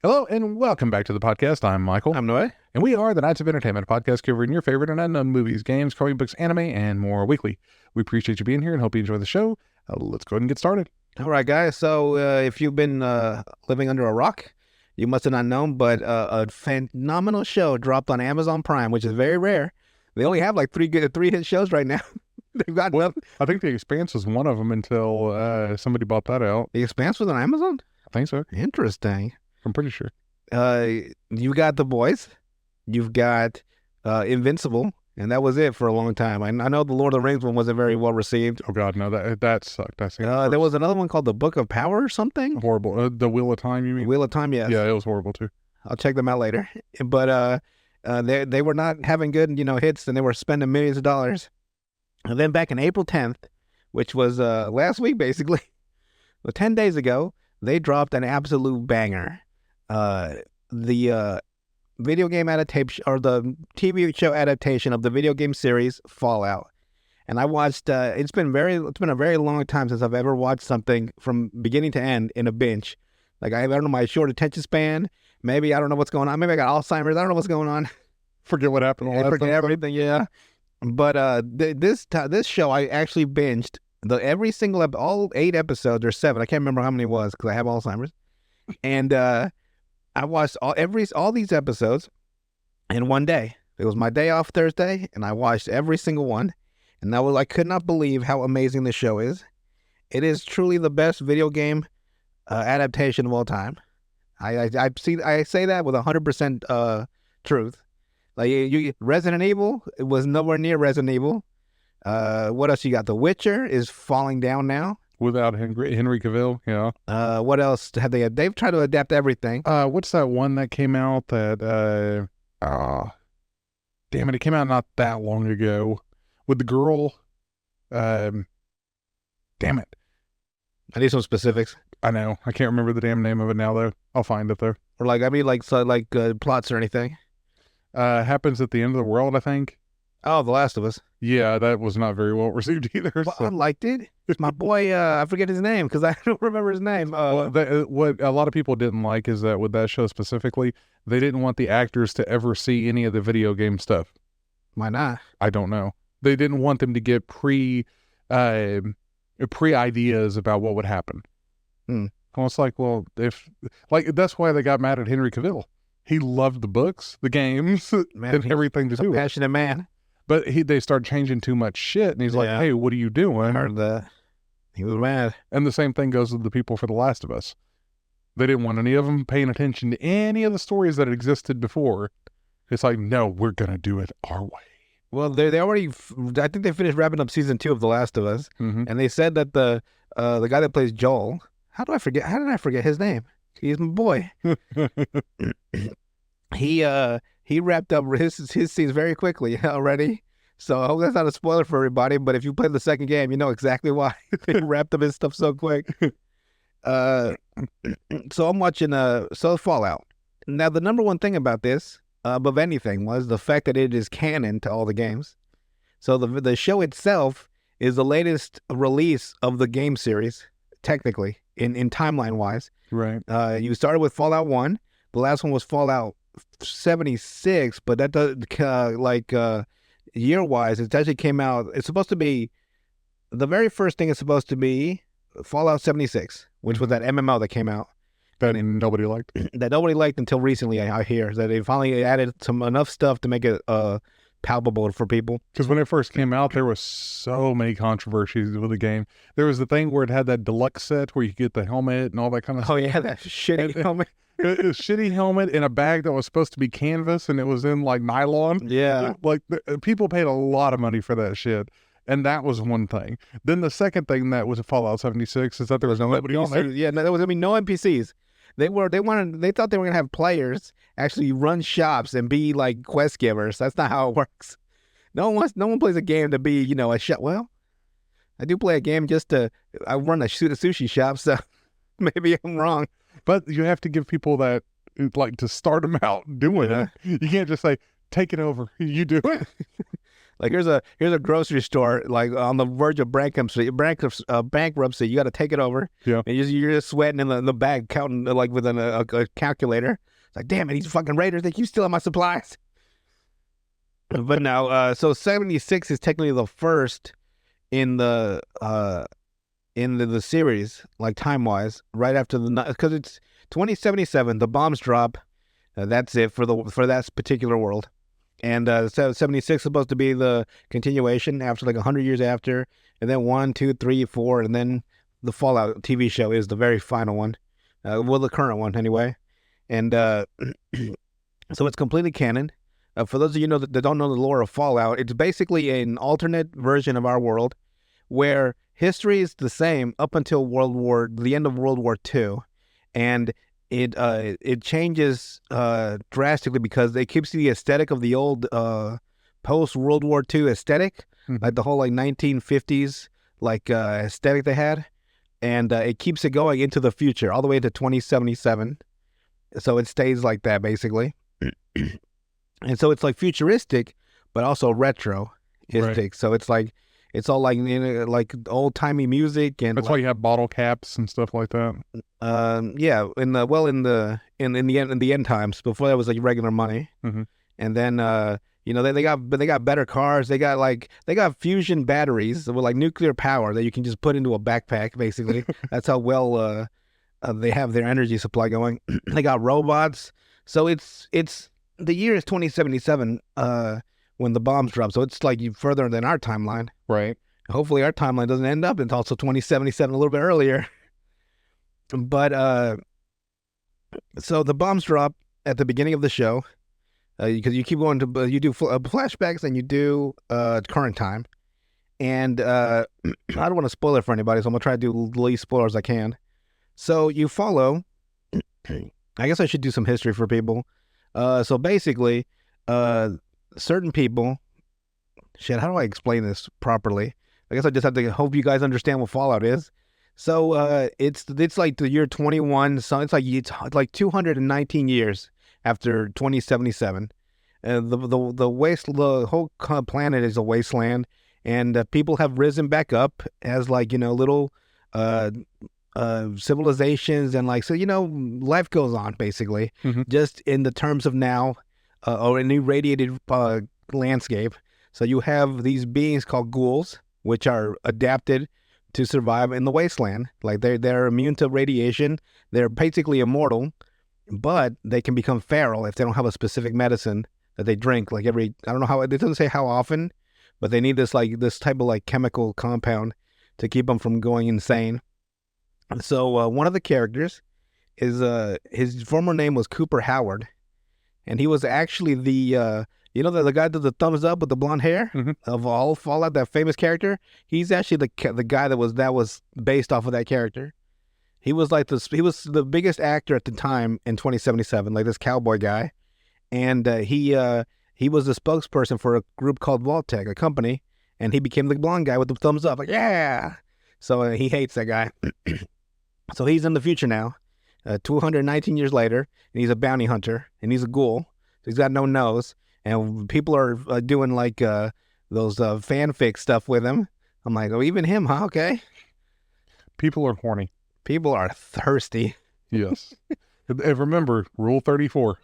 Hello and welcome back to the podcast. I'm Michael. I'm Noe. And we are the Knights of Entertainment, a podcast covering your favorite and unknown movies, games, comic books, anime, and more weekly. We appreciate you being here and hope you enjoy the show. Let's go ahead and get started. All right, guys. So if you've been living under a rock, you must have not known, but a phenomenal show dropped on Amazon Prime, which is very rare. They only have like three hit shows right now. They've got nothing. I think The Expanse was one of them until somebody bought that out. The Expanse was on Amazon? I think so. Interesting. I'm pretty sure. You got The Boys. You've got Invincible. And that was it for a long time. I know the Lord of the Rings one wasn't very well received. Oh, God, no, that sucked. I think there was another one called The Book of Power or something. Horrible. The Wheel of Time, you mean? Wheel of Time, yes. Yeah, it was horrible, too. I'll check them out later. But they were not having good, hits, and they were spending millions of dollars. And then back in April 10th, which was last week, basically, 10 days ago, they dropped an absolute banger. The video game adaptation, or the TV show adaptation of the video game series Fallout. And I watched, it's been a very long time since I've ever watched something from beginning to end in a binge. Like, I don't know, my short attention span, maybe I don't know what's going on. Maybe I got Alzheimer's. I don't know what's going on. Forget what happened. I forget everything, yeah. But this show, I actually binged every single all 8 episodes or 7. I can't remember how many it was because I have Alzheimer's. And I watched all these episodes in one day. It was my day off Thursday, and I watched every single one. And I could not believe how amazing this show is. It is truly the best video game adaptation of all time. I say that with 100% truth. Like Resident Evil, it was nowhere near Resident Evil. What else you got? The Witcher is falling down now. Without Henry Cavill, yeah. What else have they? They've tried to adapt everything. What's that one that came out that? Damn it! It came out not that long ago with the girl. Damn it! I need some specifics. I know. I can't remember the damn name of it now, though. I'll find it though. Or plots or anything. Happens at the end of the world, I think. Oh, The Last of Us. Yeah, that was not very well received either. Well, I liked it. My boy, I forget his name because I don't remember his name. What a lot of people didn't like is that with that show specifically, they didn't want the actors to ever see any of the video game stuff. Why not? I don't know. They didn't want them to get pre ideas about what would happen. Well, it's like, well, that's why they got mad at Henry Cavill. He loved the books, the games, and everything to do with it. Passionate man. But they started changing too much shit, and he's like, hey, what are you doing? I heard that. He was mad. And the same thing goes with the people for The Last of Us. They didn't want any of them paying attention to any of the stories that existed before. It's like, no, we're going to do it our way. Well, they already, I think they finished wrapping up season 2 of The Last of Us. Mm-hmm. And they said that the guy that plays Joel, how did I forget his name? He's my boy. He wrapped up his scenes very quickly already. So I hope that's not a spoiler for everybody, but if you play the second game, you know exactly why they wrapped up his stuff so quick. So I'm watching Fallout. Now, the number one thing about this, above anything, was the fact that it is canon to all the games. So the show itself is the latest release of the game series, technically, in timeline-wise. Right. You started with Fallout 1. The last one was Fallout 76, but that does year-wise, it actually came out. It's supposed to be the very first thing is supposed to be Fallout 76, which was that MMO that came out that nobody liked. That nobody liked until recently. I hear that they finally added enough stuff to make it palpable for people. Because when it first came out, there was so many controversies with the game. There was the thing where it had that deluxe set where you could get the helmet and all that kind of stuff. Oh yeah, that shitty helmet. A shitty helmet in a bag that was supposed to be canvas and it was in like nylon. Yeah. Like people paid a lot of money for that shit. And that was one thing. Then the second thing that was a Fallout 76 is that there was nobody on there. Yeah, there was no NPCs. They thought they were gonna have players actually run shops and be like quest givers. That's not how it works. No one plays a game to be, a shop. Well, I do play a game I run a sushi shop, so maybe I'm wrong. But you have to give people that, like, to start them out doing it. You can't just say, take it over. You do it. Like here's a grocery store like on the verge of bankruptcy. You got to take it over. Yeah. And you're just sweating in the bag, counting like with a calculator. It's like, damn it, these fucking raiders, they keep stealing my supplies. But now, so 76 is technically the first in the series, like time wise, right after because it's 2077. The bombs drop. That's it for that particular world. And 76 is supposed to be the continuation after like 100 years after, and then 1, 2, 3, 4, and then the Fallout TV show is the very final one. Well, the current one anyway. And so it's completely canon. For those of you that don't know the lore of Fallout, it's basically an alternate version of our world where history is the same up until the end of World War II, and it changes drastically because it keeps the aesthetic of the old post World War II aesthetic, like the whole like 1950s like aesthetic they had, and it keeps it going into the future all the way to 2077. So it stays like that basically. And so it's like futuristic, but also retroistic. Right. So it's like it's all like like old timey music, and that's why you have bottle caps and stuff like that. Yeah, in the end times before that was like regular money, and then they got better cars. They got fusion batteries with like nuclear power that you can just put into a backpack. Basically, that's how well they have their energy supply going. They got robots, so it's. The year is 2077 when the bombs drop, so it's like further than our timeline. Right. Hopefully our timeline doesn't end up until also 2077, a little bit earlier. But so the bombs drop at the beginning of the show because you keep going to you do flashbacks and you do current time, and I don't want to spoil it for anybody, so I'm gonna try to do the least spoilers I can. So you follow. I guess I should do some history for people. So basically, certain people, shit, how do I explain this properly? I guess I just have to hope you guys understand what Fallout is. So, it's like the year 21, so it's like 219 years after 2077. The whole planet is a wasteland, and people have risen back up as like, little, civilizations, and like, so life goes on basically, just in the terms of now, or an irradiated landscape. So you have these beings called ghouls, which are adapted to survive in the wasteland. Like they're immune to radiation. They're basically immortal, but they can become feral if they don't have a specific medicine that they drink. Like I don't know how, it doesn't say how often, but they need this type of like chemical compound to keep them from going insane. So one of the characters is his former name was Cooper Howard, and he was actually the the guy that did the thumbs up with the blonde hair of all Fallout, that famous character. He's actually the guy that was based off of that character. He was like he was the biggest actor at the time in 2077, like this cowboy guy, and he was the spokesperson for a group called Vault-Tec, a company, and he became the blonde guy with the thumbs up, like yeah. So he hates that guy. So he's in the future now, 219 years later, and he's a bounty hunter, and he's a ghoul. So he's got no nose, and people are doing like those fanfic stuff with him. I'm like, oh, even him, huh? Okay. People are horny. People are thirsty. Yes. And remember, Rule 34.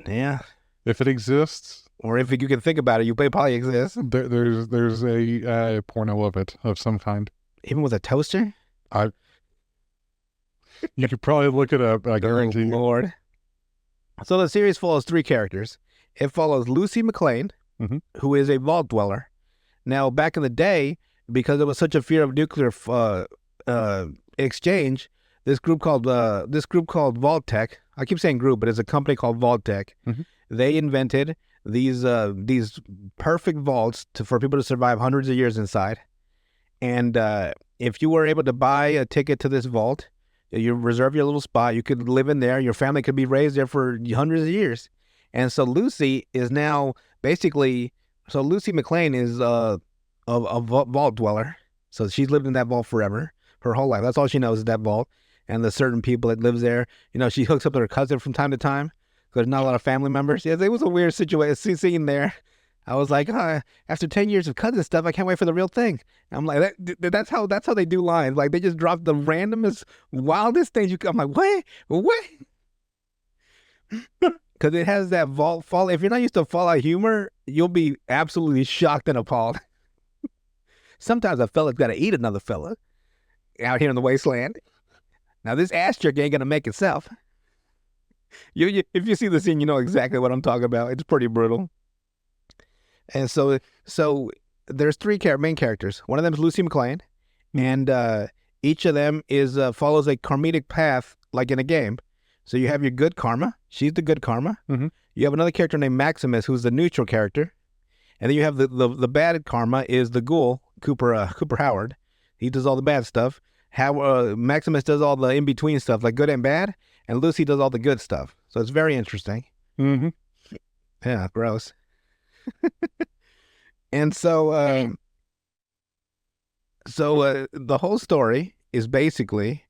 Yeah. If it exists, or if you can think about it, it probably exists. There's a porno of it of some kind. Even with a toaster? You could probably look it up. I guarantee you. Lord. So the series follows 3 characters. It follows Lucy McLean, who is a vault dweller. Now, back in the day, because there was such a fear of nuclear exchange, this group called Vault-Tec. I keep saying group, but it's a company called Vault-Tec. They invented these perfect vaults for people to survive hundreds of years inside. And if you were able to buy a ticket to this vault, you reserve your little spot. You could live in there. Your family could be raised there for hundreds of years. And so Lucy is now basically, so Lucy McLean is a vault dweller. So she's lived in that vault forever, her whole life. That's all she knows is that vault and the certain people that lives there. She hooks up with her cousin from time to time because there's not a lot of family members. Yeah, it was a weird situation, scene there. I was like, after 10 years of cutting stuff, I can't wait for the real thing. I'm like, that's how they do lines. Like they just drop the randomest, wildest things. I'm like, what? Because it has that fall. If you're not used to Fallout humor, you'll be absolutely shocked and appalled. Sometimes a fella's got to eat another fella out here in the wasteland. Now this ass jerk ain't gonna make itself. If you see the scene, you know exactly what I'm talking about. It's pretty brutal. And so there's three main characters. One of them is Lucy McLean, and each of them is follows a karmic path like in a game. So you have your good karma. She's the good karma. Mhm. You have another character named Maximus, who's the neutral character, and then you have the bad karma is the ghoul Cooper Howard. He does all the bad stuff. Maximus does all the in between stuff, like good and bad, and Lucy does all the good stuff. So it's very interesting. Mm-hmm. Yeah, gross. And so the whole story is basically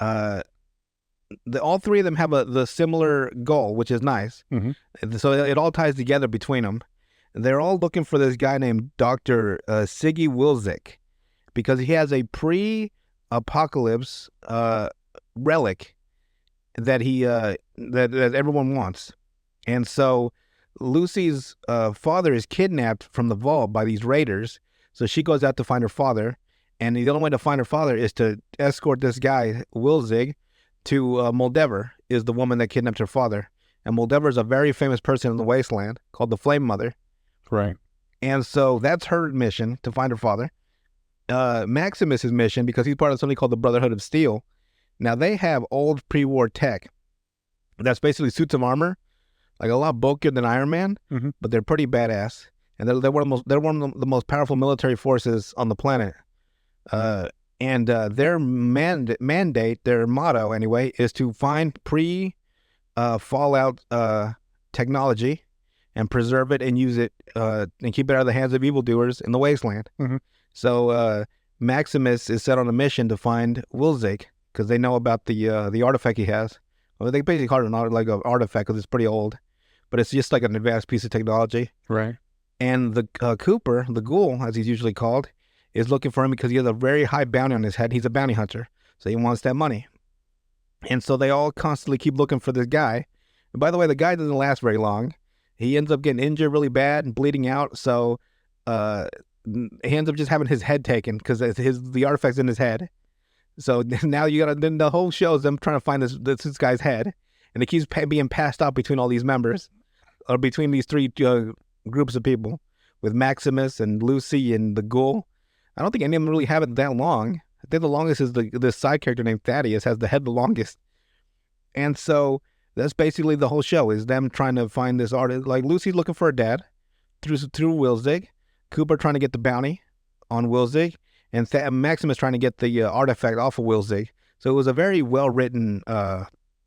all three of them have the similar goal, which is nice. Mm-hmm. So it all ties together between them. They're all looking for this guy named Dr. Siggy Wilzik because he has a pre-apocalypse relic that that everyone wants. And so Lucy's father is kidnapped from the vault by these raiders. So she goes out to find her father. And the only way to find her father is to escort this guy, Wilzig, to Moldever, is the woman that kidnapped her father. And Moldever is a very famous person in the wasteland called the Flame Mother. Right. And so that's her mission, to find her father. Maximus's mission, because he's part of something called the Brotherhood of Steel. Now, they have old pre-war tech. That's basically suits of armor, like a lot bulkier than Iron Man, Mm-hmm. but they're pretty badass. And they're one of the most powerful military forces on the planet. And their mandate, their motto anyway, is to find Fallout technology and preserve it and use it and keep it out of the hands of evildoers in the wasteland. Mhm. So Maximus is set on a mission to find Wilzik because they know about the artifact he has. Well, they basically call it an artifact because it's pretty old, but it's just like an advanced piece of technology. Right. And the Cooper, the ghoul, as he's usually called, is looking for him because he has a very high bounty on his head. He's a bounty hunter, so he wants that money. And so they all constantly keep looking for this guy. And by the way, the guy doesn't last very long. He ends up getting injured really bad and bleeding out. So he ends up just having his head taken because the artifact's in his head. So now then the whole show is them trying to find this guy's head, and it keeps being passed out between all these members, or between these three groups of people, with Maximus and Lucy and the ghoul. I don't think any of them really have it that long. I think the longest is this side character named Thaddeus has the head the longest. And so that's basically the whole show, is them trying to find this artist. Like Lucy's looking for her dad through Wilzig, Cooper trying to get the bounty on Wilzig, and Maximus trying to get the artifact off of Wilzig. So it was a very well-written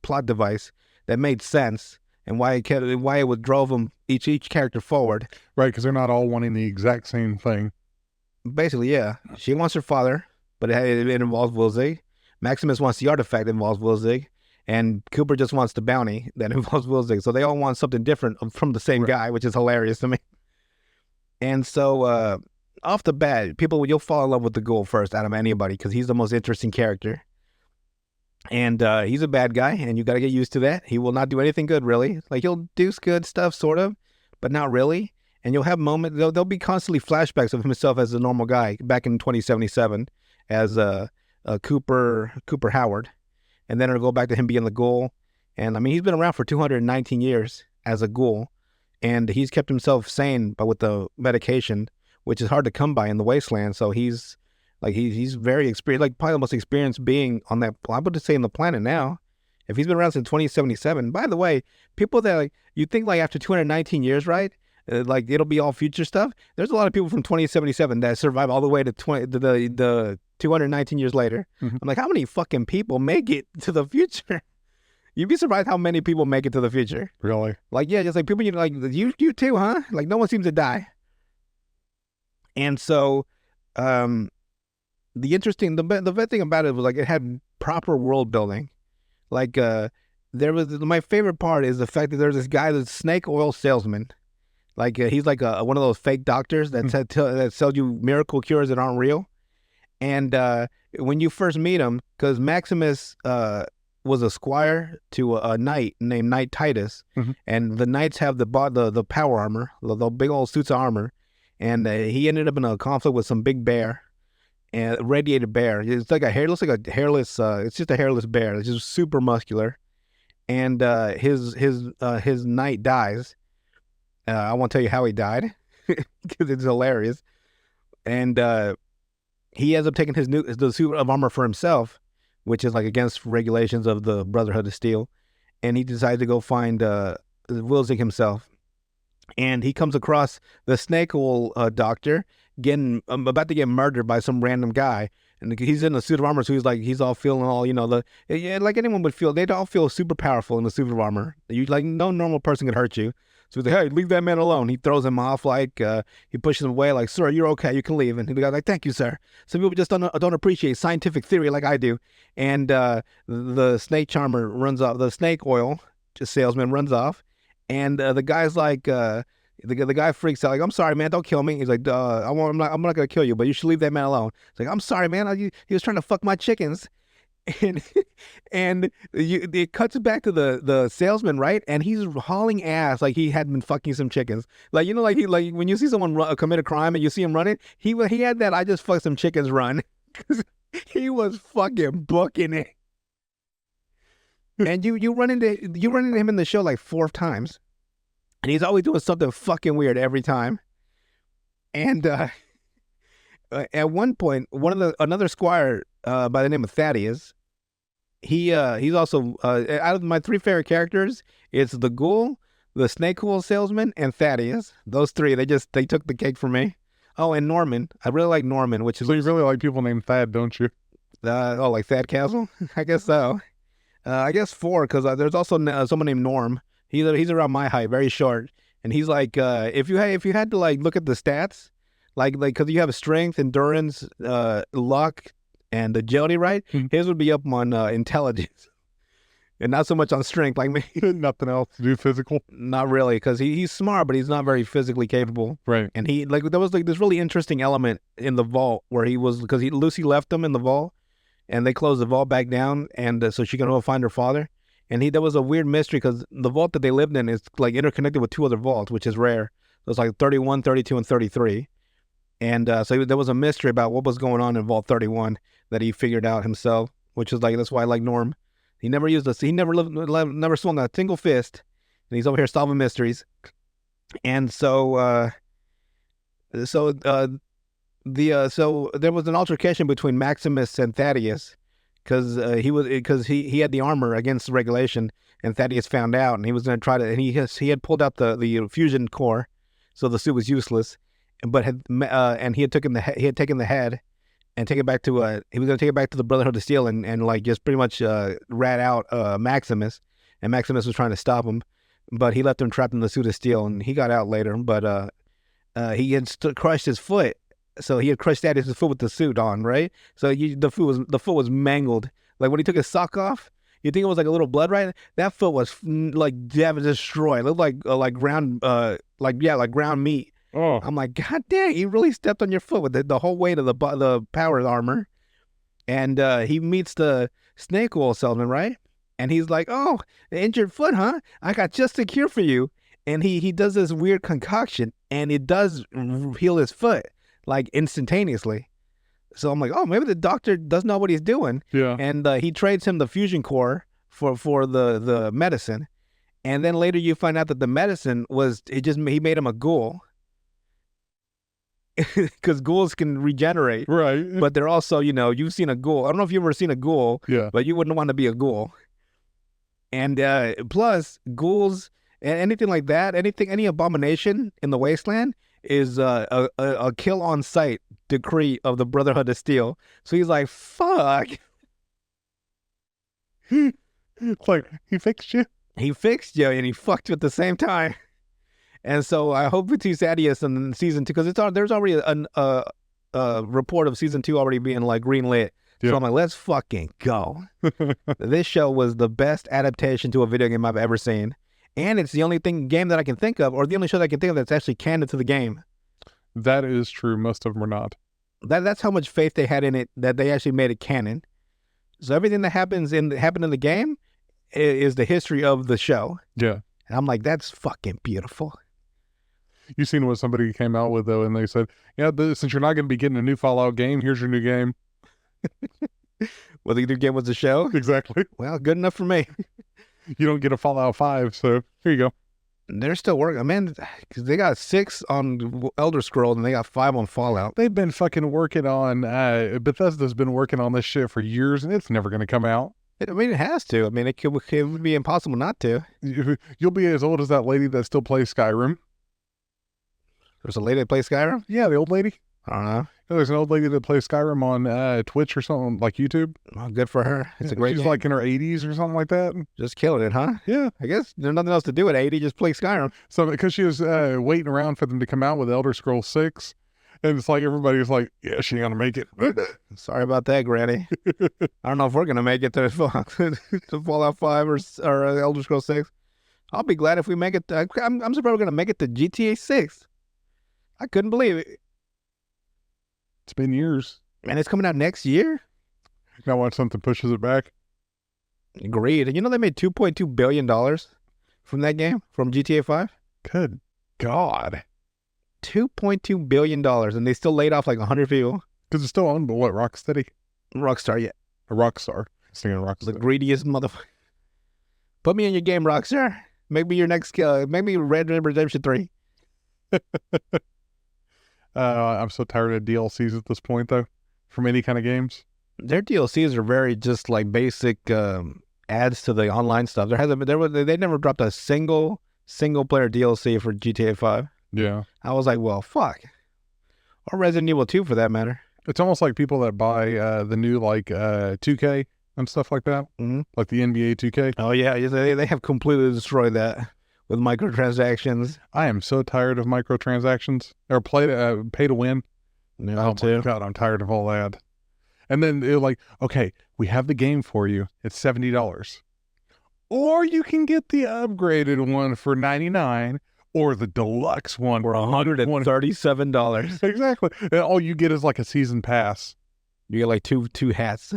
plot device that made sense, and why it drove them each character forward. Right, because they're not all wanting the exact same thing. Basically, yeah. She wants her father, but it involves Wilzig. Maximus wants the artifact that involves Wilzig. And Cooper just wants the bounty that involves Wilzig. So they all want something different from the same guy, which is hilarious to me. And so off the bat, you'll fall in love with the ghoul first out of anybody because he's the most interesting character. And he's a bad guy, and you got to get used to that. He will not do anything good, really. Like, he'll do good stuff, sort of, but not really. And you'll have moments, there'll be constantly flashbacks of himself as a normal guy back in 2077 as Cooper Howard. And then it'll go back to him being the ghoul. And I mean, he's been around for 219 years as a ghoul, and he's kept himself sane, but with the medication, which is hard to come by in the wasteland. So he's very experienced, like probably the most experienced being on that, I would say, on the planet now. If he's been around since 2077. By the way, people that you think like after 219 years, right? Like it'll be all future stuff. There's a lot of people from 2077 that survive all the way to the 219 years later. Mm-hmm. I'm like, how many fucking people make it to the future? You'd be surprised how many people make it to the future. Really? Like, yeah, just like people, like you too, huh? Like no one seems to die. And so, the best thing about it was like it had proper world building. Like, my favorite part is the fact that there's this guy, the snake oil salesman. Like he's like one of those fake doctors that that sell you miracle cures that aren't real. And when you first meet him, because Maximus was a squire to a knight named Knight Titus, and the knights have the power armor, the big old suits of armor, and he ended up in a conflict with some big bear, and radiated bear. It's like looks like a hairless. It's just a hairless bear. It's just super muscular, and his knight dies. I won't tell you how he died because it's hilarious, and he ends up taking the suit of armor for himself, which is like against regulations of the Brotherhood of Steel, and he decides to go find Wilsing himself, and he comes across the Snake Oil doctor getting about to get murdered by some random guy, and he's in a suit of armor, so he's all feeling all like anyone would feel. They'd all feel super powerful in the suit of armor. You like no normal person could hurt you. So he's like, hey, leave that man alone. He throws him off he pushes him away like, sir, you're okay, you can leave. And the guy's like, thank you, sir. Some people just don't appreciate scientific theory like I do. And the snake charmer runs off, the snake oil salesman runs off. And the guy's like, the guy freaks out like, I'm sorry, man, don't kill me. He's like, I'm not gonna kill you, but you should leave that man alone. He's like, I'm sorry, man, he was trying to fuck my chickens. And it cuts back to the salesman, right? And he's hauling ass like he had been fucking some chickens. Like, like when you see someone commit a crime and you see him running, he had that I just fucked some chickens run. He was fucking booking it. And you run into him in the show like 4 times, and he's always doing something fucking weird every time. And at one point, another squire by the name of Thaddeus. He's also out of my 3 favorite characters, it's the ghoul, the snake oil salesman, and Thaddeus. Those 3, they took the cake for me. Oh, and Norman. I really like Norman, which is so you really like people named Thad, don't you? Like Thad Castle? I guess so. I guess 4 because there's also someone named Norm. He's around my height, very short, and he's like if you had to like look at the stats, like because you have strength, endurance, luck, and agility, right? His would be up on intelligence, and not so much on strength like me. Nothing else to do physical. Not really, because he's smart, but he's not very physically capable. Right. And there was like this really interesting element in the vault where Lucy left him in the vault, and they closed the vault back down, and so she can go find her father. And there was a weird mystery because the vault that they lived in is like interconnected with 2 other vaults, which is rare. So it's like 31, 32, and 33. And so there was a mystery about what was going on in Vault 31 that he figured out himself, which is like, that's why I like Norm. He never never swung a single fist, and he's over here solving mysteries. And so there was an altercation between Maximus and Thaddeus because he had the armor against regulation, and Thaddeus found out, and he was going to try to, and he had pulled out the fusion core, so the suit was useless. But he had taken the head and take it back to he was going to take it back to the Brotherhood of Steel and like just pretty much rat out Maximus, and Maximus was trying to stop him, but he left him trapped in the suit of steel, and he got out later. But he had crushed his foot, so he had crushed his foot with the suit on, right? So the foot was mangled. Like when he took his sock off, you think it was like a little blood, right? That foot was like destroyed. It looked like ground ground meat. Oh, I'm like, God dang, he really stepped on your foot with the whole weight of the power armor. And he meets the snake oil salesman, right? And he's like, oh, injured foot, huh? I got just a cure for you. And he does this weird concoction, and it does heal his foot, like instantaneously. So I'm like, oh, maybe the doctor doesn't know what he's doing. yeah. And he trades him the fusion core for the medicine. And then later you find out that the medicine he made him a ghoul. Because ghouls can regenerate, Right. but they're also, you've seen a ghoul. I don't know if you've ever seen a ghoul, Yeah. but you wouldn't want to be a ghoul. And plus, ghouls and anything like that, any abomination in the wasteland is a kill on sight decree of the Brotherhood of Steel. So he's like, fuck. It's like, he fixed you. He fixed you, and he fucked you at the same time. And so I hope we see Thaddeus in season 2, because there's already a report of season 2 already being like green lit. Yeah. So I'm like, let's fucking go. This show was the best adaptation to a video game I've ever seen. And it's the only game that I can think of, or the only show that I can think of that's actually canon to the game. That is true. Most of them are not. That's how much faith they had in it that they actually made it canon. So everything that happened in the game is the history of the show. Yeah. And I'm like, that's fucking beautiful. You seen what somebody came out with though, and they said, "Yeah, since you're not going to be getting a new Fallout game, here's your new game." Well, the new game was the show. Exactly. Well, good enough for me. You don't get a Fallout 5, so here you go. They're still working. Man, because they got 6 on Elder Scrolls and they got 5 on Fallout. They've been fucking working on, Bethesda's been working on this shit for years, and it's never going to come out. I mean, it has to. I mean, it would be impossible not to. You'll be as old as that lady that still plays Skyrim. There's a lady that plays Skyrim? Yeah, the old lady. I don't know. There's an old lady that plays Skyrim on Twitch or something, like YouTube. Well, good for her. It's a great She's game. like in her 80s or something like that. Just killing it, huh? Yeah. I guess there's nothing else to do at 80, just play Skyrim. So because she was waiting around for them to come out with Elder Scrolls 6, and it's like everybody's like, yeah, she ain't gonna make it. Sorry about that, Granny. I don't know if we're gonna make it to Fallout 5 or Elder Scrolls 6. I'll be glad if we make it. I'm surprised we're gonna make it to GTA 6. I couldn't believe it. It's been years. And it's coming out next year? Now watch something pushes it back. Agreed. And you know they made $2.2 billion from that game, from GTA 5? Good God. $2.2 billion, and they still laid off like 100 people. Because it's still owned by what, Rocksteady? Rockstar, yeah. A Rockstar. Singing The Rockstar. greediest motherfucker. Put me in your game, Rockstar. Make me your next, make me Red Dead Redemption 3. I'm so tired of DLCs at this point, though, from any kind of games. Their DLCs are very just like basic adds to the online stuff. They never dropped a single player DLC for GTA 5. Yeah. I was like, well, fuck. Or Resident Evil 2 for that matter. It's almost like people that buy the new, 2K and stuff like that. Mm-hmm. Like the NBA 2K. Oh, yeah. They have completely destroyed that with microtransactions. I am so tired of microtransactions. Or pay to win. Yeah, Oh, my God, I'm tired of all that. And then they're like, okay, we have the game for you. It's $70. Or you can get the upgraded one for $99, or the deluxe one For $137. Exactly. And all you get is like a season pass. You get like two hats.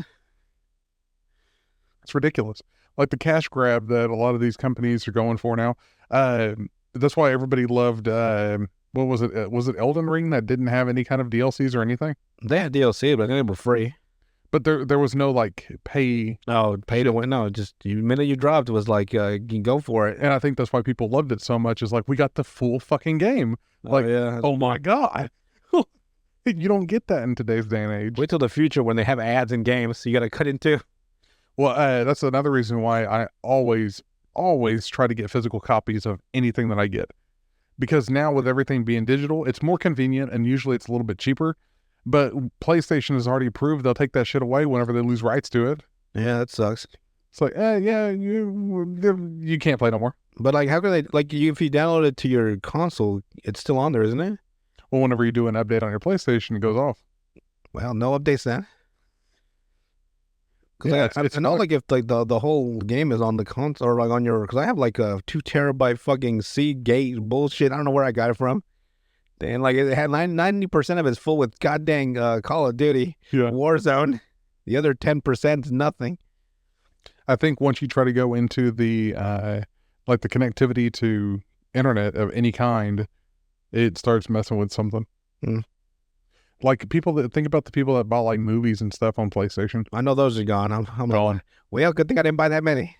It's ridiculous. Like the cash grab that a lot of these companies are going for now. That's why everybody loved, what was it? Was it Elden Ring that didn't have any kind of DLCs or anything? They had DLC, but they were free. But there was no pay. Oh, pay to win. No, just the minute you dropped, it was like, you can go for it. And I think that's why people loved it so much, is like, we got the full fucking game. Like, yeah. oh my God. You don't get that in today's day and age. Wait till the future when they have ads in games, so you got to cut into. Well, that's another reason why I always try to get physical copies of anything that I get. Because now with everything being digital, it's more convenient and usually it's a little bit cheaper. But PlayStation has already proved they'll take that shit away whenever they lose rights to it. Yeah, that sucks. It's like, yeah, you can't play no more. But like, how can they, like, if you download it to your console, it's still on there, isn't it? Well, whenever you do an update on your PlayStation, it goes off. Well, no updates then. Because Yeah, I know, like, if like the whole game is on the console or like on your, because I have like a 2 terabyte fucking Seagate bullshit. I don't know where I got it from. And like it had 90% of it's full with goddamn Call of Duty, Yeah. Warzone. The other 10% is nothing. I think once you try to go into the the connectivity to internet of any kind, it starts messing with something. Mm. Like think about the people that bought like movies and stuff on PlayStation. I know those are gone. I'm Gone. like, well, good thing I didn't buy that many.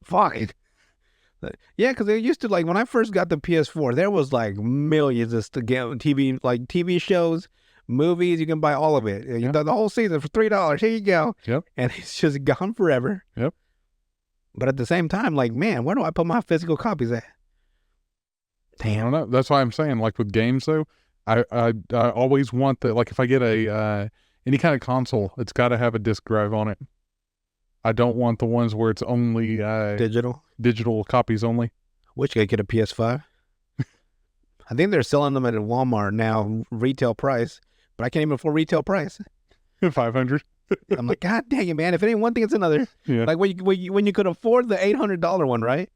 Fuck it. Yeah, because they used to, like, when I first got the PS4, there was like millions of TV shows, movies. You can buy all of it. Yeah. The whole season for $3. Here you go. Yep. And it's just gone forever. Yep. But at the same time, like, man, where do I put my physical copies at? I don't know. That's why I'm saying, like with games though, I always want that. Like if I get a any kind of console, it's got to have a disc drive on it. I don't want the ones where it's only digital copies only. Which I get a PS5. I think they're selling them at Walmart now, retail price, but I can't even afford retail price. 500. I'm like, God dang it, man! If it ain't one thing, it's another. Yeah. Like when you could afford the $800 one, right?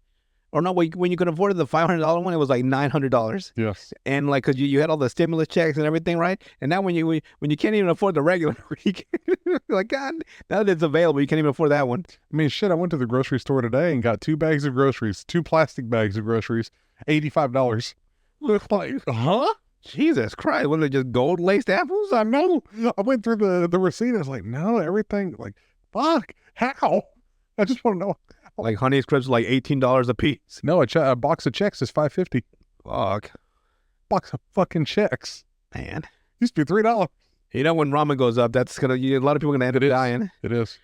Or no, when you could afford it, the $500 one, it was like $900. Yes. And like, cause you had all the stimulus checks and everything, right? And now when you can't even afford the regular, like God, now that it's available, you can't even afford that one. I mean, shit, I went to the grocery store today and got 2 bags of groceries, 2 plastic bags of groceries, $85. Like, huh? Jesus Christ, was it just gold laced apples? I know. I went through the receipt. I was like, no, everything. Like, fuck. How? I just want to know. Like Honey's Crisps, like $18 a piece. No, a box of checks is $5.50. Fuck, Box of fucking checks man. used to be $3. You know when ramen goes up, that's a lot of people are gonna end up dying. It is.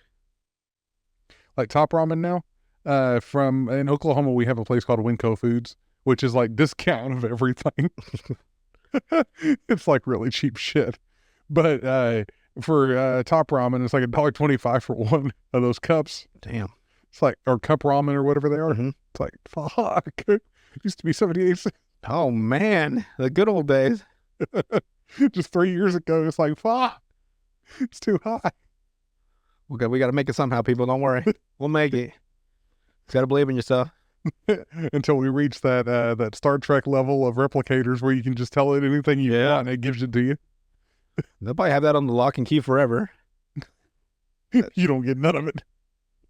Like Top Ramen now. From in Oklahoma, we have a place called Winco Foods, which is like discount of everything. It's like really cheap shit. But for Top Ramen, it's like $1.25 for one of those cups. Damn. It's like, or cup ramen or whatever they are. Mhm. It's like, fuck. It used to be 78 cents. Oh man, the good old days. Just 3 years ago. It's like, fuck. It's too high. Okay, we got to make it somehow, people. Don't worry, we'll make it. Just gotta believe in yourself. Until we reach that Star Trek level of replicators where you can just tell it anything you want and it gives it to you. They'll probably have that on the lock and key forever. You don't get none of it.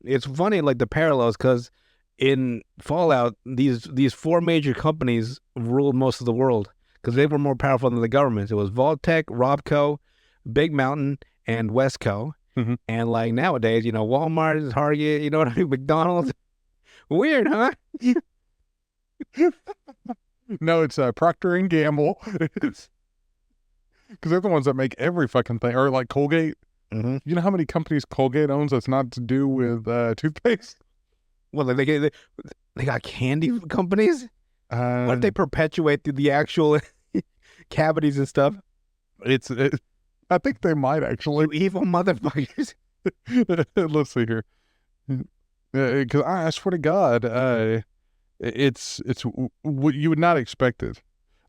It's funny, like the parallels, because in Fallout, these 4 major companies ruled most of the world because they were more powerful than the government. It was Vault-Tec, Robco, Big Mountain, and Westco. Mhm. And like nowadays, Walmart, Target, you know what I mean, McDonald's. Weird, huh? No, it's Procter and Gamble. Because they're the ones that make every fucking thing. Or like Colgate. Mm-hmm. You know how many companies Colgate owns that's not to do with toothpaste? Well, they got candy companies. What if they perpetuate the actual cavities and stuff? I think they might actually. You evil motherfuckers. Let's see here. Because I swear to God, it's what you would not expect it.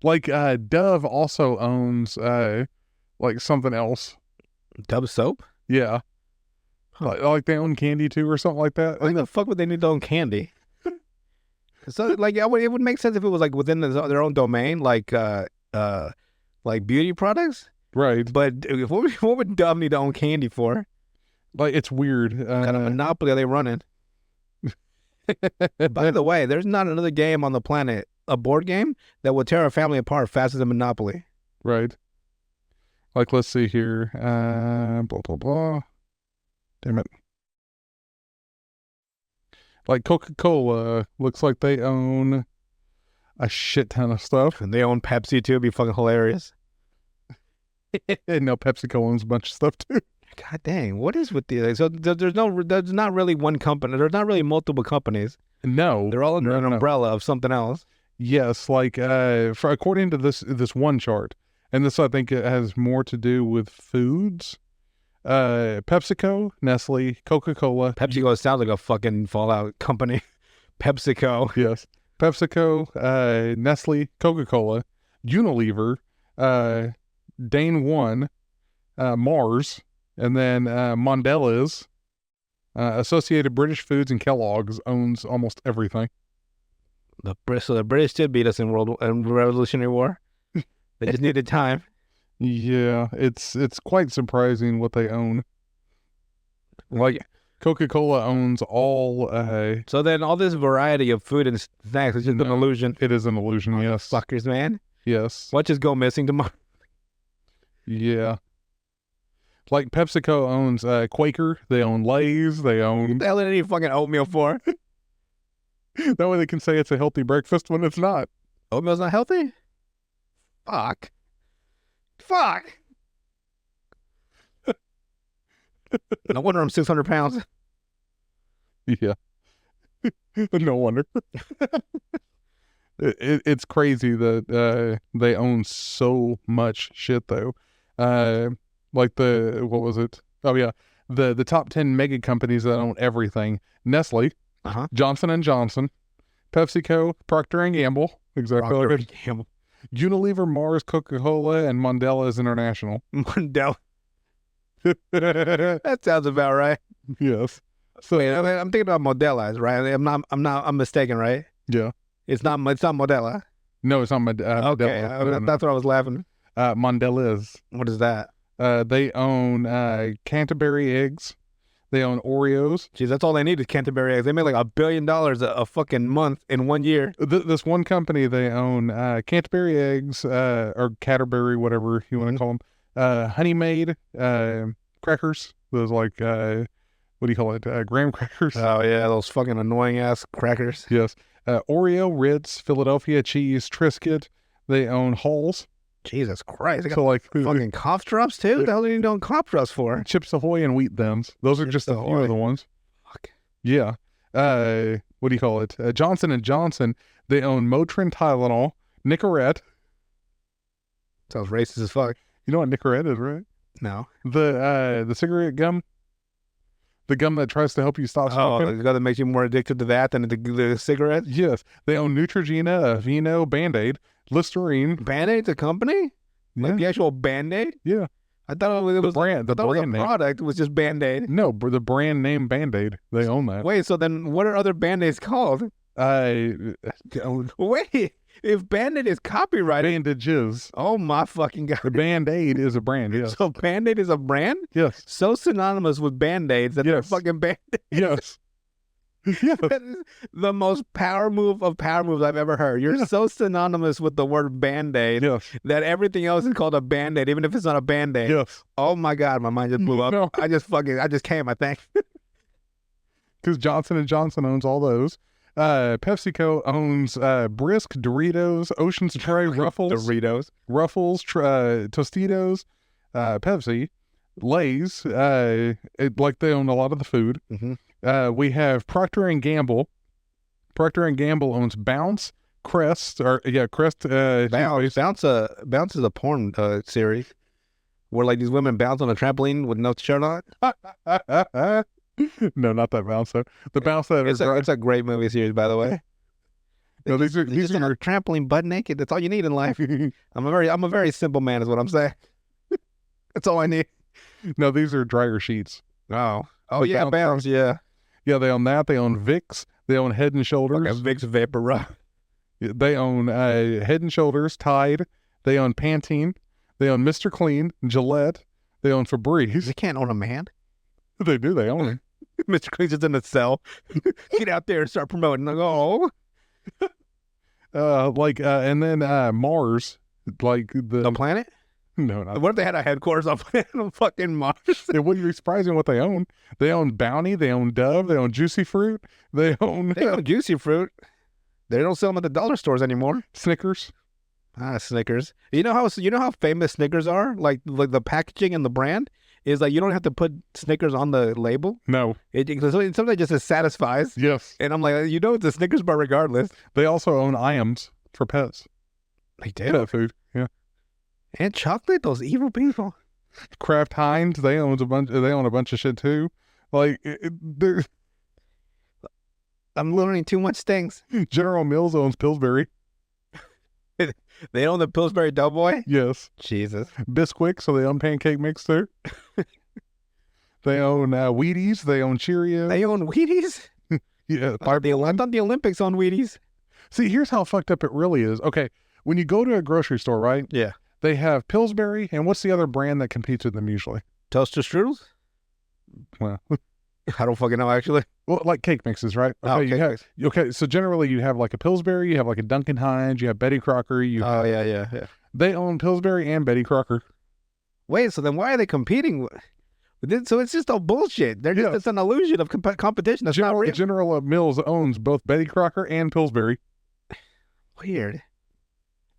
Like Dove also owns like something else. Dove soap? Yeah. Huh. Like they own candy too or something like that. Like the fuck would they need to own candy? So like it would make sense if it was like within their own domain, like beauty products. Right. But what would Dove need to own candy for? Like it's weird. What kind of monopoly are they running? By the way, there's not another game on the planet, a board game, that will tear a family apart faster than Monopoly. Right. Like, let's see here. Blah, blah, blah. Damn it. Like Coca-Cola looks like they own a shit ton of stuff. And they own Pepsi too. It'd be fucking hilarious. No, PepsiCo owns a bunch of stuff too. God dang, what is with the so there's not really one company. There's not really multiple companies. No, They're all under an umbrella of something else. Yes, like according to this one chart, and this I think it has more to do with foods. PepsiCo, Nestle, Coca-Cola. PepsiCo sounds like a fucking Fallout company. PepsiCo. Yes, PepsiCo, Nestle, Coca-Cola, Unilever, Dane One, Mars, and then Mondelez. Associated British Foods and Kellogg's owns almost everything. The British did beat us in Revolutionary War. They just needed time. Yeah, it's quite surprising what they own. Like Coca-Cola owns all. So then all this variety of food and snacks is just an illusion. It is an illusion. Yes, Fuckers, man. Yes. What just go missing tomorrow? Yeah. Like PepsiCo owns Quaker. They own Lay's. They own. What the hell did they need fucking oatmeal for? That way they can say it's a healthy breakfast when it's not. Oatmeal's not healthy? Fuck. No wonder I'm 600 pounds. Yeah. No wonder. It's crazy that they own so much shit though. Like what was it? Oh yeah, the top 10 mega companies that own everything: Nestle, Johnson & Johnson, PepsiCo, Procter and Gamble, exactly. Gamble. Unilever, Mars, Coca-Cola, and Mondelez International. Mondel. That sounds about right. Yes. So wait, I'm thinking about Mondelez, right? I'm mistaken, right? Yeah. It's not Modella. No, it's not Okay, Mandela. No. that's what I was laughing. Mondelez. What is that? They own Canterbury eggs. They own Oreos. Jeez, that's all they need is Canterbury eggs. They make like $1 billion a fucking month in 1 year. This one company, they own Canterbury eggs, or Canterbury, whatever you want to call them. Honey Maid crackers. Those like what do you call it? Graham crackers. Oh yeah, those fucking annoying ass crackers. Yes. Oreo, Ritz, Philadelphia cheese, Triscuit. They own Halls. Jesus Christ! They got So like fucking cough drops too. What the hell are you doing cough drops for? Chips Ahoy and Wheat Thems. Those are just a few Ahoy. of the ones. Fuck. Yeah. What do you call it? Johnson and Johnson. They own Motrin, Tylenol, Nicorette. Sounds racist as fuck. You know what Nicorette is, right? No. The cigarette gum. The gum that tries to help you stop Oh, smoking. the guy that makes you more addicted to that than the cigarette. Yes. They own Neutrogena, Aveeno, Band-Aid, Listerine. Band-Aid's a company? Yeah. Like the actual Band-Aid? Yeah. I thought it was The brand I thought it was a name. product. It was just Band-Aid. No, the brand name Band-Aid. They own that. Wait, so then what are other Band-Aids called? Wait, if Band-Aid is copyrighted. Bandages. Oh my fucking god. The Band-Aid is a brand, yes. So Band-Aid is a brand? Yes. So synonymous with Band-Aids that they're Yes. fucking Band-Aid. Yes. Yes. That is the most power move of power moves I've ever heard. You're Yeah. so synonymous with the word Band-Aid Yes. that everything else is called a Band-Aid, even if it's not a Band-Aid. Yes. Oh my god, my mind just blew up. No. I just came, I think. Because Johnson and Johnson owns all those. PepsiCo owns Brisk, Doritos, Ocean Spray, Ruffles, Doritos. Tostitos, Pepsi, Lay's. Like they own a lot of the food. Mhm. We have Procter and Gamble. Procter and Gamble owns Bounce, Crest, Crest. Bounce is a porn series where like these women bounce on a trampoline with no shirt on. No, not that Bounce though. The Bounce that It's a great movie series, by the way. No, these are These on a trampoline butt naked. That's all you need in life. I'm a very simple man, is what I'm saying. That's all I need. no, these are dryer sheets. Oh The yeah, Bounce. Bounce. Yeah, Yeah, they own that. They own Vicks. They own Head and Shoulders. okay, Vicks Vapor Rub. They own Head and Shoulders, Tide. They own Pantene. They own Mr. Clean, Gillette. They own Febreze. They can't own a man. They do. They own it. Mr. Clean's just in the cell. Get out there and start promoting. Like, oh, And then Mars, like the planet. no, not. What if they had a headquarters on fucking Mars? It wouldn't be surprising what they own. They own Bounty. They own Dove. They own Juicy Fruit. They own They own juicy fruit. They don't sell them at the dollar stores anymore. Snickers. Snickers. You know how famous Snickers are? Like the packaging and the brand is like you don't have to put Snickers on the label. No. It sometimes just says satisfies. Yes. And I'm like, it's a Snickers bar regardless. They also own Iams for pets. They do. Pet food. Yeah. And chocolate, those evil people. Kraft Heinz. They own a bunch. They own a bunch of shit too. Like they're. I'm learning too much things. General Mills owns Pillsbury. They own the Pillsbury Doughboy. Yes. Jesus. Bisquick, so they own pancake mix too. They own Wheaties. They own Cheerios. They own Wheaties. Yeah. I thought the Olympics own Wheaties. See, here's how fucked up it really is. Okay, when you go to a grocery store, right? Yeah. They have Pillsbury, and what's the other brand that competes with them usually? Toaster strudels. Well, I don't fucking know actually. well, like cake mixes, right? Oh, you have, okay. So generally, you have like a Pillsbury, you have like a Duncan Hines, you have Betty Crocker. Oh yeah. They own Pillsbury and Betty Crocker. Wait, so then why are they competing? So it's just all bullshit. They're just Yeah. it's an illusion of competition. That's not real. General Mills owns both Betty Crocker and Pillsbury. Weird.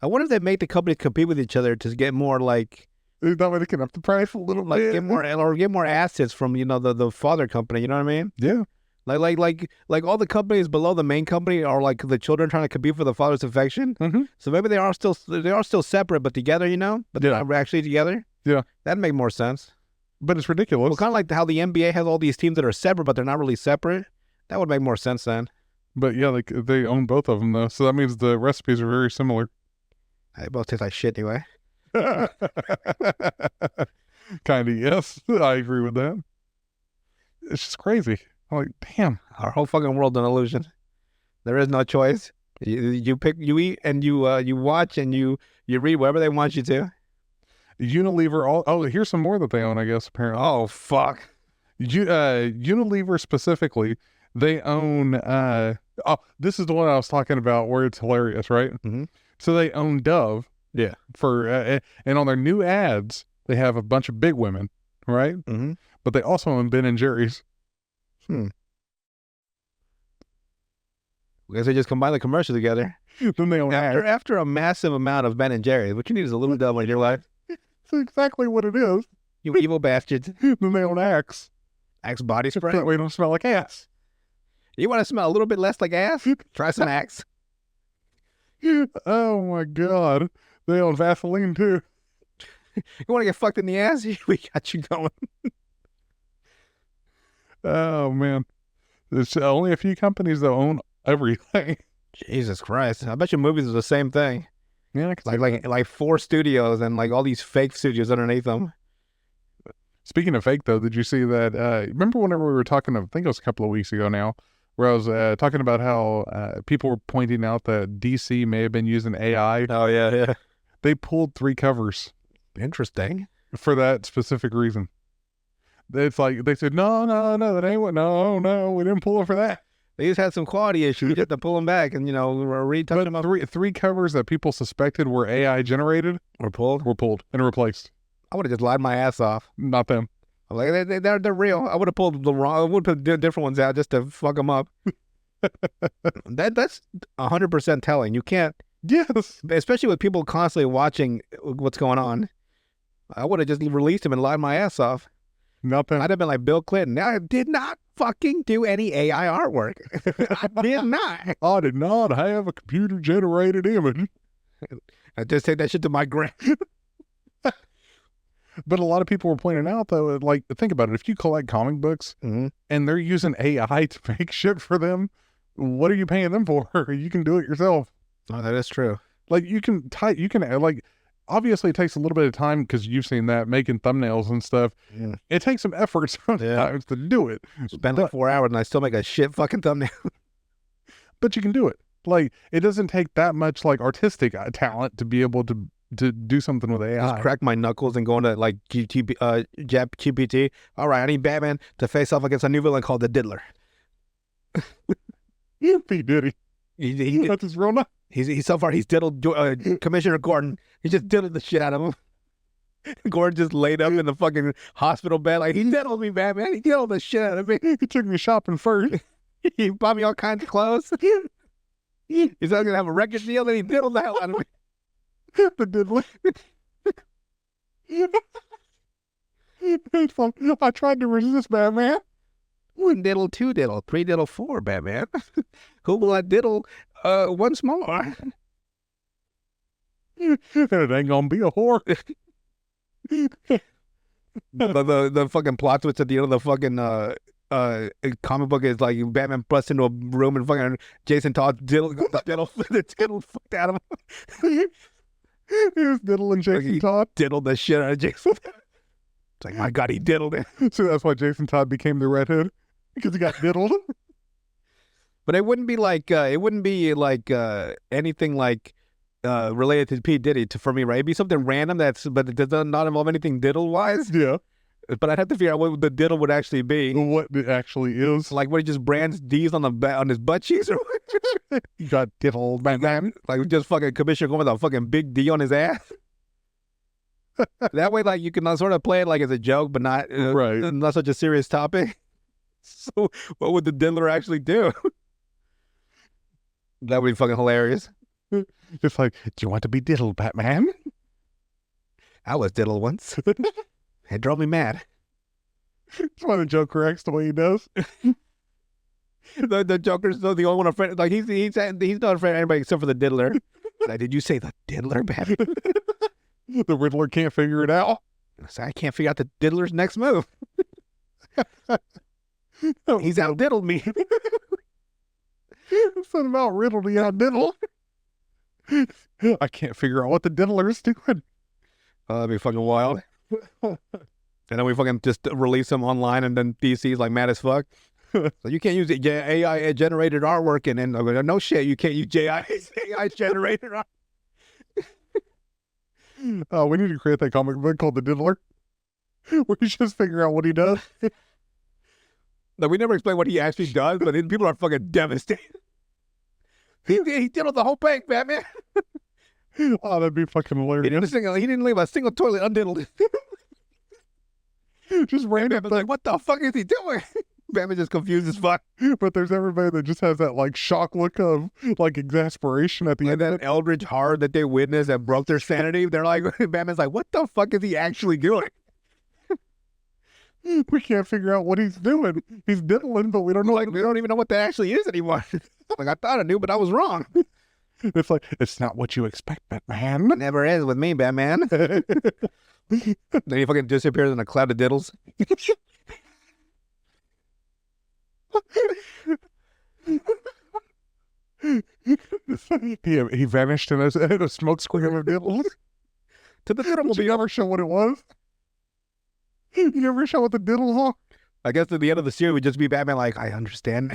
I wonder if they make the companies compete with each other to get more like That way they can up the price a little bit. get more assets from the father company. You know what I mean? Yeah. Like all the companies below the main company are like the children trying to compete for the father's affection. Mm-hmm. So maybe they are still separate but together. But they're not actually together. Yeah. That'd make more sense. But it's ridiculous. Well, kind of like how the NBA has all these teams that are separate but they're not really separate. That would make more sense then. But yeah, they own both of them though, so that means the recipes are very similar. They both taste like shit anyway. Kind of, yes. I agree with that. It's just crazy. I'm like, damn. Our whole fucking world's an illusion. There is no choice. You pick, you eat, and you watch, and you read whatever they want you to. Unilever. Oh, here's some more that they own. I guess apparently. Oh fuck. Unilever specifically, they own. Oh, this is the one I was talking about where it's hilarious, right? Mhm. So they own Dove. Yeah. For and on their new ads, they have a bunch of big women, right? Mm-hmm. But they also own Ben and Jerry's. I guess they just combine the commercial together. Then they own Axe. After a massive amount of Ben and Jerry's, what you need is a little Dove in your life. That's exactly what it is. You evil bastards. Then they own Axe. Axe body spray. That way you don't smell like ass. You want to smell a little bit less like ass? Try some Axe. Oh my God. They own Vaseline too. You want to get fucked in the ass? We got you going. Oh man. There's only a few companies that own everything. Jesus Christ. I bet your movies are the same thing. Yeah, I can see Like 4 studios and like all these fake studios underneath them. Speaking of fake, though, did you see that? Remember whenever we were talking, I think it was a couple of weeks ago now, where I was talking about how people were pointing out that DC may have been using AI. Oh, yeah. They pulled 3 covers Interesting. for that specific reason. It's like, they said, no, that ain't what, no, we didn't pull it for that. They just had some quality issues. You have to pull them back and, retouch them up. Three covers that people suspected were AI generated Were pulled? were pulled and replaced. I would have just lied my ass off. Not them. I'm like, they're real. I would have pulled the wrong. I would put different ones out just to fuck them up. That's 100% telling. You can't. Yes. Especially with people constantly watching what's going on. I would have just released them and lied my ass off. Not them. I'd have been like Bill Clinton. I did not fucking do any AI artwork. I did not. I did not have a computer generated image. I just take that shit to my grave. But a lot of people were pointing out, though, like, think about it. If you collect comic books Mm-hmm. and they're using AI to make shit for them, what are you paying them for? You can do it yourself. Oh, that is true. Like, like, obviously it takes a little bit of time because you've seen that, making thumbnails and stuff. Yeah. It takes some effort sometimes to do it. Spend like 4 hours and I still make a shit fucking thumbnail. But you can do it. Like, it doesn't take that much, like, artistic talent to be able to do something with AI. Just crack my knuckles and go into like GPT. All right, I need Batman to face off against a new villain called the Diddler. P. Diddy. He, That's his real name. he's so far he's diddled Commissioner Gordon. He just diddled the shit out of him. Gordon just laid up in the fucking hospital bed like, he diddled me, Batman. He diddled the shit out of me. He took me shopping first. He bought me all kinds of clothes. He's not gonna have a record deal, then he diddled the hell out of me. The Diddler. It's fun. I tried to resist Batman. 1 diddle, 2 diddle, 3 diddle, 4, Batman. Who will I diddle once more? It ain't gonna be a whore. The fucking plot twist at the end of the fucking comic book is like Batman busts into a room and fucking Jason Todd diddle fucked out of him. He was diddling Jason Todd. Diddled the shit out of Jason. It's like, my God, he diddled it. So that's why Jason Todd became the redhead, because he got diddled. But it wouldn't be like anything like related to P. Diddy for me, right? It'd be something random but it does not involve anything diddle wise. Yeah. But I'd have to figure out what the diddle would actually be. What it actually is. Like, what, he just brands D's on his butt cheeks, or what? He got diddled, man. Like, just fucking Commissioner going with a fucking big D on his ass. That way, like, you can sort of play it like as a joke, but not Right. not such a serious topic. So, what would the Diddler actually do? That would be fucking hilarious. Just like, do you want to be diddled, Batman? I was diddled once. It drove me mad. That's why the Joker acts the way he does. The Joker's the only one afraid. Like, he's not afraid of anybody except for the Diddler. Like, did you say the Diddler, Batman? The Riddler can't figure it out. I can't figure out the Diddler's next move. He's out diddled me. Something about Riddle to out diddle. I can't figure out what the Diddler is doing. Oh, that'd be fucking wild. And then we fucking just release him online, and then DC's like mad as fuck. So you can't use it, AI generated artwork, and then no shit, you can't use AI generated art. Oh, we need to create that comic book called The Diddler, where he's just figuring out what he does. Like, we never explain what he actually does, but people are fucking devastated. He diddled the whole bank, Batman. Oh, that'd be fucking hilarious. He didn't leave a single toilet undiddled. Just random. Batman's like, what the fuck is he doing? Batman just confused as fuck. But there's everybody that just has that like shock look of like exasperation at the And end. that eldritch horror that they witnessed that broke their sanity. They're like, Batman's like, what the fuck is he actually doing? We can't figure out what he's doing. He's diddling, but we don't know. Like, we don't even know what that actually is anymore. Like, I thought I knew, but I was wrong. It's like, it's not what you expect, Batman. Never is with me, Batman. Then he fucking disappears in a cloud of diddles. He vanished in a smoke screen of diddles. To the diddle Did you ever show what it was? You never show what the diddles are? I guess at the end of the series would just be Batman like, I understand.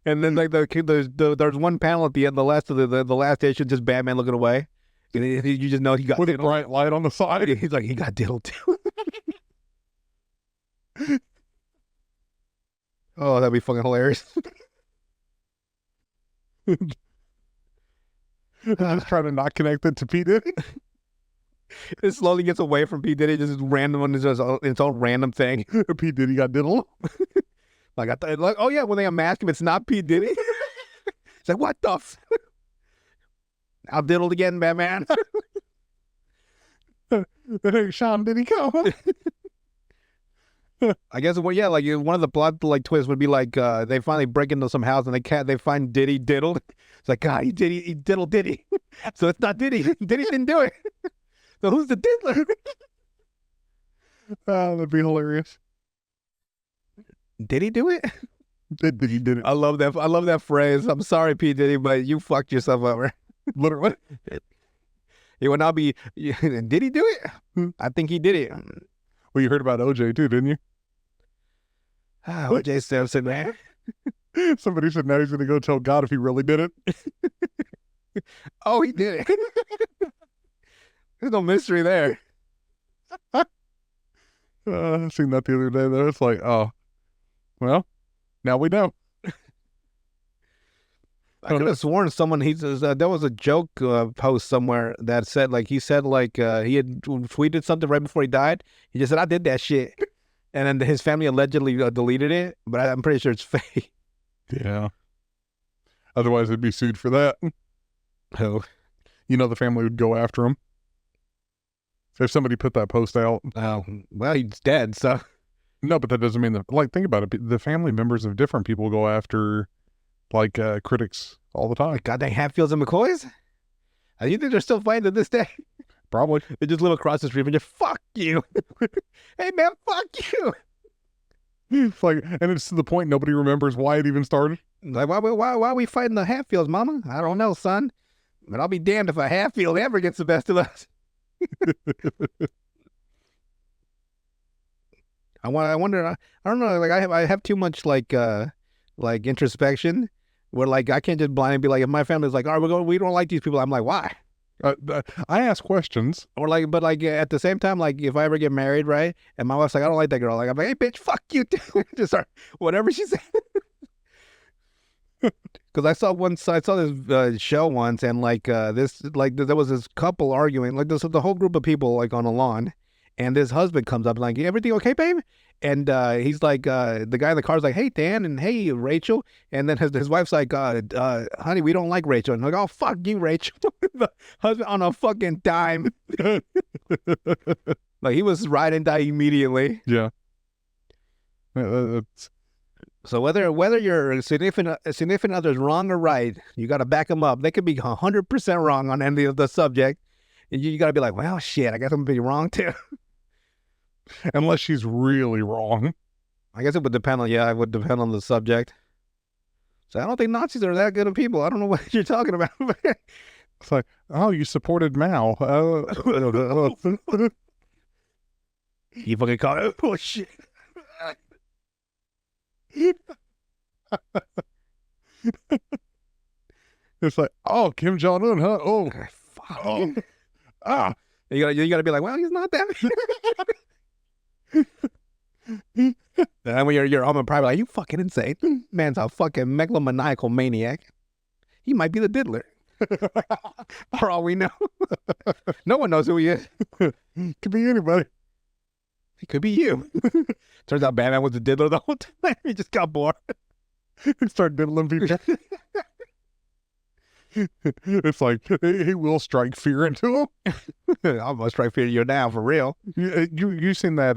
And then like there's one panel at the end, the last issue, just Batman looking away. And you just know he got With a diddled. bright light on the side. He's like, he got diddled too. Oh, that'd be fucking hilarious. I was trying to not connect it to P. Diddy. It slowly gets away from P. Diddy, just random on its own random thing. P. Diddy got diddled. Like, I thought, like, oh yeah, when they unmask him, it's not P. Diddy. It's like, what the I'll diddled again, Batman. That ain't Sean Diddy come. I guess, well, yeah, like one of the plot like twists would be like they finally break into some house and they find Diddy diddled. It's like, God, he diddled Diddy. So it's not Diddy. Diddy didn't do it. So who's the diddler? Oh, that'd be hilarious. Did he do it? Diddy did it. I love that phrase. I'm sorry, P. Diddy, but you fucked yourself over. Literally. He would not be. Did he do it? I think he did it. Well, you heard about OJ too, didn't you? O.J. Simpson, man. Somebody said now he's going to go tell God if he really did it. Oh, he did it. There's no mystery there. I seen that the other day though. It's like, oh, well, now we know. I could have sworn someone he says there was a joke post somewhere that said like he had tweeted something right before he died. He just said, I did that shit, and then his family allegedly deleted it, but I'm pretty sure it's fake. Yeah. Otherwise, they'd be sued for that. Oh, You know, the family would go after him if somebody put that post out. well, he's dead, so No, but that doesn't mean that. Like, think about it. The family members of different people go after like critics all the time. goddamn Hatfields and McCoys. You think they're still fighting to this day? Probably. They just live across the street and just fuck you. Hey man, fuck you. It's like, and it's to the point nobody remembers why it even started. Like, why are we fighting the Hatfields, Mama? I don't know, son. But I'll be damned if a Hatfield ever gets the best of us. I wonder. I don't know. Like, I have too much like introspection, where like I can't just blindly be like, if my family's like, all right, we don't like these people. I'm like, why? I ask questions. Or like, but like at the same time, like if I ever get married, right, and my wife's like, I don't like that girl. Like, I'm like, hey, bitch, fuck you. Just start whatever she said. Because I saw this show once, and like there was this couple arguing, like the whole group of people like on a lawn, and this husband comes up like, everything okay, babe? And he's like, the guy in the car's like, hey, Dan, and hey, Rachel. And then his wife's like, honey, we don't like Rachel. And I'm like, oh, fuck you, Rachel. The husband on a fucking dime. Like, he was ride and die immediately. Yeah. So whether your significant other is wrong or right, you got to back them up. They could be 100% wrong on any of the subject. And you got to be like, well, shit, I guess I'm going to be wrong too. Unless she's really wrong. I guess it would depend on the subject. So I don't think Nazis are that good of people. I don't know what you're talking about. It's like, oh, you supported Mao. You fucking call it. Oh, shit. It's like, oh, Kim Jong Un, huh? Oh, Fuck. oh, ah. You gotta be like, well, he's not that. And when you're on a private, like, you fucking insane. Man's a fucking megalomaniacal maniac. He might be the Diddler. For all we know. No one knows who he is. Could be anybody. It could be you. Turns out Batman was the Diddler the whole time. He just got bored. Start diddling people. It's like he will strike fear into him. I'm gonna strike fear you now for real. You seen that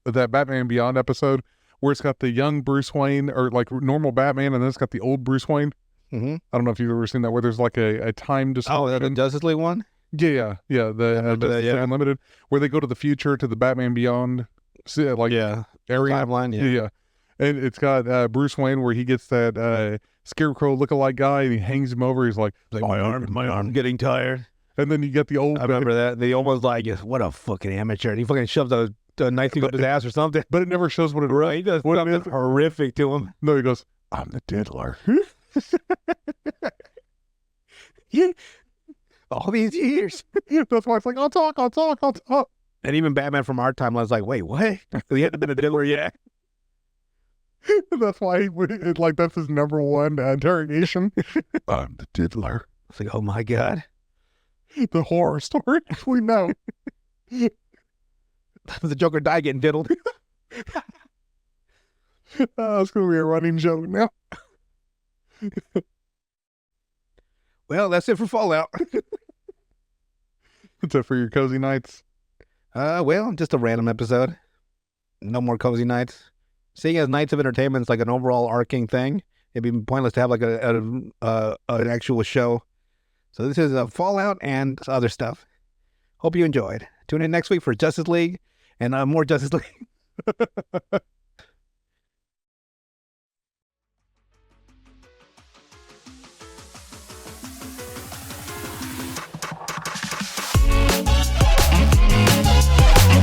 that Batman Beyond episode where it's got the young Bruce Wayne or like normal Batman, and then it's got the old Bruce Wayne. Mm-hmm. I don't know if you've ever seen that where there's like a time Oh, the distortion. Justice League one. Yeah. The remember that, Justice League Unlimited, where they go to the future to the Batman Beyond, like Yeah, area. timeline. Yeah. Yeah. And it's got Bruce Wayne where he gets that Scarecrow lookalike guy and he hangs him over. He's like, My arm getting tired. and then you get the old, I remember that. They almost like, what a fucking amateur. And he fucking shoves a knife thing up his ass or something. but it never shows what it Right, he does what it something is. horrific to him. No, he goes, I'm the Diddler. All these years. That's why it's like, I'll talk. And even Batman from our timeline was like, wait, what? He hadn't been a Diddler yet. That's why that's his number one interrogation. I'm the Diddler. It's like, oh my God. The horror story. We know. The Joker died getting diddled. It's going to be a running joke now. Well, that's it for Fallout. That's it for your cozy nights. Well, just a random episode. No more cozy nights. Seeing as Nights of Entertainment is like an overall arcing thing, it'd be pointless to have like an actual show. So this is a Fallout and other stuff. Hope you enjoyed. Tune in next week for Justice League and more Justice League.